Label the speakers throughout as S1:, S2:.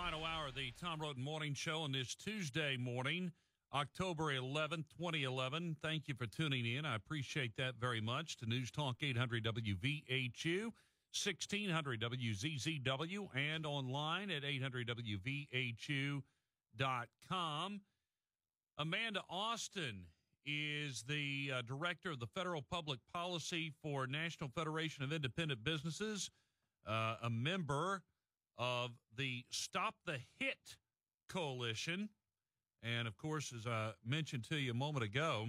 S1: Final hour of the Tom Roten Morning Show on this Tuesday morning, October 11th, 2011. Thank you for tuning in. I appreciate that very much. To NewsTalk 800 WVHU, 1600 WZZW, and online at 800WVHU.com. Amanda Austin is the director of the Federal Public Policy for National Federation of Independent Businesses, a member of the Stop the Hit Coalition. And, of course, as I mentioned to you a moment ago,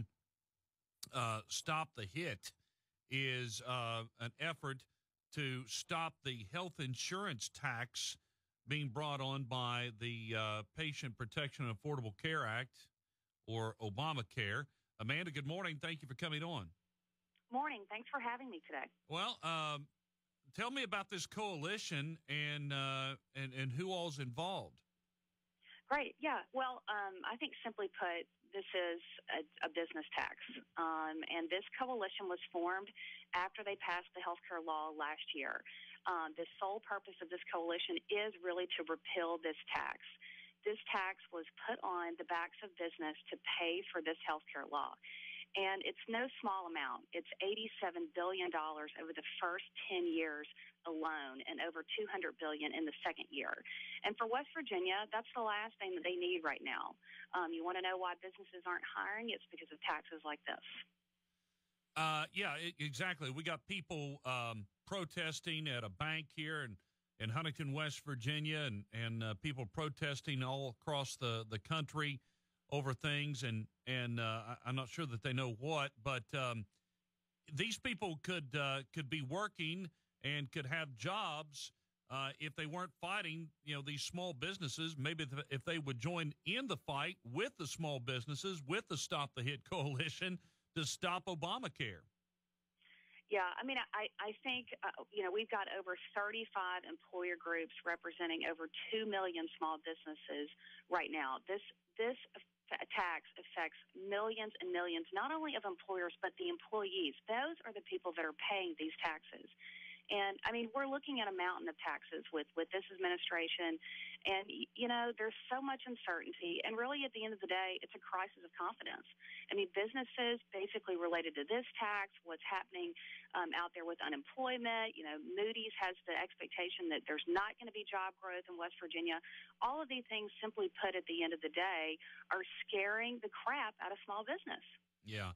S1: Stop the Hit is an effort to stop the health insurance tax being brought on by the Patient Protection and Affordable Care Act, or Obamacare. Amanda, good morning. Thank you for coming on.
S2: Morning. Thanks for having me today.
S1: Well, tell me about this coalition and who all's involved.
S2: Great. Yeah. Well, I think simply put, this is a business tax. And this coalition was formed after they passed the healthcare law last year. The sole purpose of this coalition is really to repeal this tax. This tax was put on the backs of business to pay for this healthcare law. And it's no small amount. It's $87 billion over the first 10 years alone, and over $200 billion in the second year. And for West Virginia, that's the last thing that they need right now. You want to know why businesses aren't hiring? It's because of taxes like this.
S1: Yeah, exactly. We got people protesting at a bank here in Huntington, West Virginia, and people protesting all across the country over things, and I'm not sure that they know what, but these people could be working and could have jobs if they weren't fighting, these small businesses. Maybe if they would join in the fight with the small businesses, with the Stop the Hit Coalition to stop Obamacare.
S2: Yeah, I mean, I think, we've got over 35 employer groups representing over 2 million small businesses right now. This tax affects millions and millions, not only of employers, but the employees. Those are the people that are paying these taxes. And, I mean, we're looking at a mountain of taxes with this administration. And, there's so much uncertainty. And really, at the end of the day, it's a crisis of confidence. I mean, businesses basically related to this tax, what's happening out there with unemployment. Moody's has the expectation that there's not going to be job growth in West Virginia. All of these things, simply put, at the end of the day, are scaring the crap out of small business.
S1: Yeah.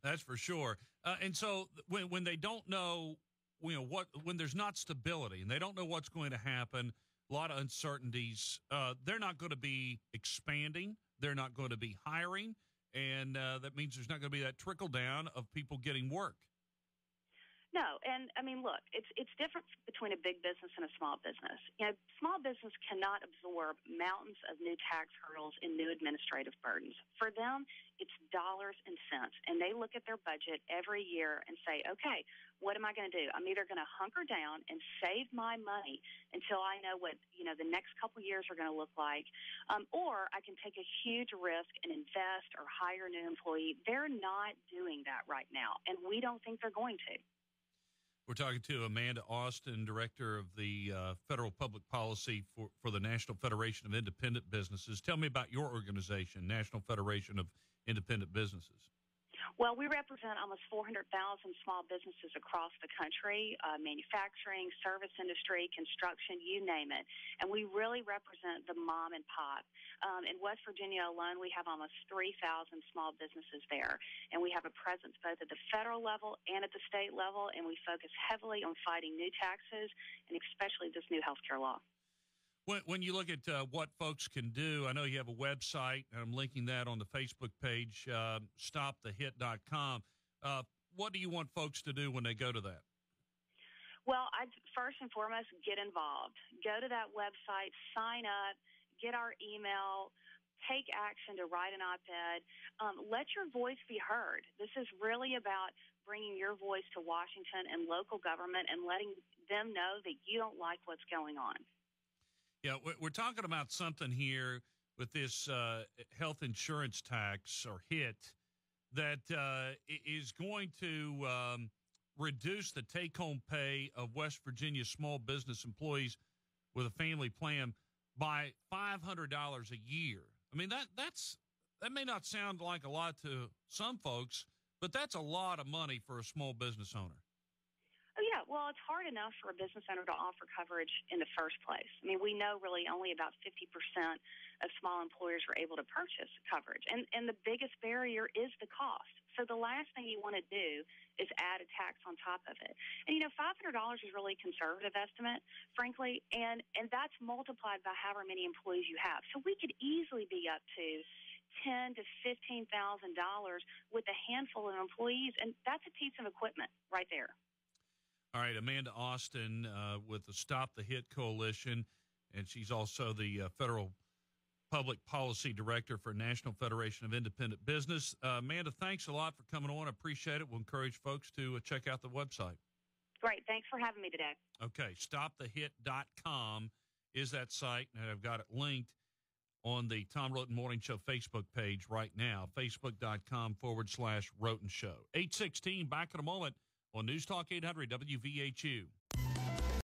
S1: That's for sure. And so when they don't know, when there's not stability and they don't know what's going to happen, a lot of uncertainties, they're not going to be expanding. They're not going to be hiring. And that means there's not going to be that trickle down of people getting work.
S2: No, and I mean, look, it's different between a big business and a small business. Small business cannot absorb mountains of new tax hurdles and new administrative burdens. For them, it's dollars and cents, and they look at their budget every year and say, okay, what am I going to do? I'm either going to hunker down and save my money until I know what, the next couple years are going to look like, or I can take a huge risk and invest or hire a new employee. They're not doing that right now, and we don't think they're going to.
S1: We're talking to Amanda Austin, director of the Federal Public Policy for the National Federation of Independent Businesses. Tell me about your organization, National Federation of Independent Businesses.
S2: Well, we represent almost 400,000 small businesses across the country, manufacturing, service industry, construction, you name it. And we really represent the mom and pop. In West Virginia alone, we have almost 3,000 small businesses there. And we have a presence both at the federal level and at the state level, and we focus heavily on fighting new taxes and especially this new health care law.
S1: When you look at what folks can do, I know you have a website, and I'm linking that on the Facebook page, stopthehit.com. What do you want folks to do when they go to that?
S2: Well, I'd first and foremost, get involved. Go to that website, sign up, get our email, take action to write an op-ed. Let your voice be heard. This is really about bringing your voice to Washington and local government and letting them know that you don't like what's going on.
S1: Yeah, we're talking about something here with this health insurance tax or hit that is going to reduce the take-home pay of West Virginia small business employees with a family plan by $500 a year. I mean, that may not sound like a lot to some folks, but that's a lot of money for a small business owner.
S2: Oh, yeah. Well, it's hard enough for a business owner to offer coverage in the first place. I mean, we know really only about 50% of small employers are able to purchase coverage. And the biggest barrier is the cost. So the last thing you want to do is add a tax on top of it. And, $500 is really a conservative estimate, frankly, and that's multiplied by however many employees you have. So we could easily be up to $10,000 to $15,000 with a handful of employees, and that's a piece of equipment right there.
S1: All right, Amanda Austin with the Stop the Hit Coalition, and she's also the Federal Public Policy Director for National Federation of Independent Business. Amanda, thanks a lot for coming on. I appreciate it. We'll encourage folks to check out the website.
S2: Great. Thanks for having me today.
S1: Okay, stopthehit.com is that site, and I've got it linked on the Tom Roten Morning Show Facebook page right now, facebook.com/Roten Show. 8:16, back in a moment on News Talk 800 WVHU.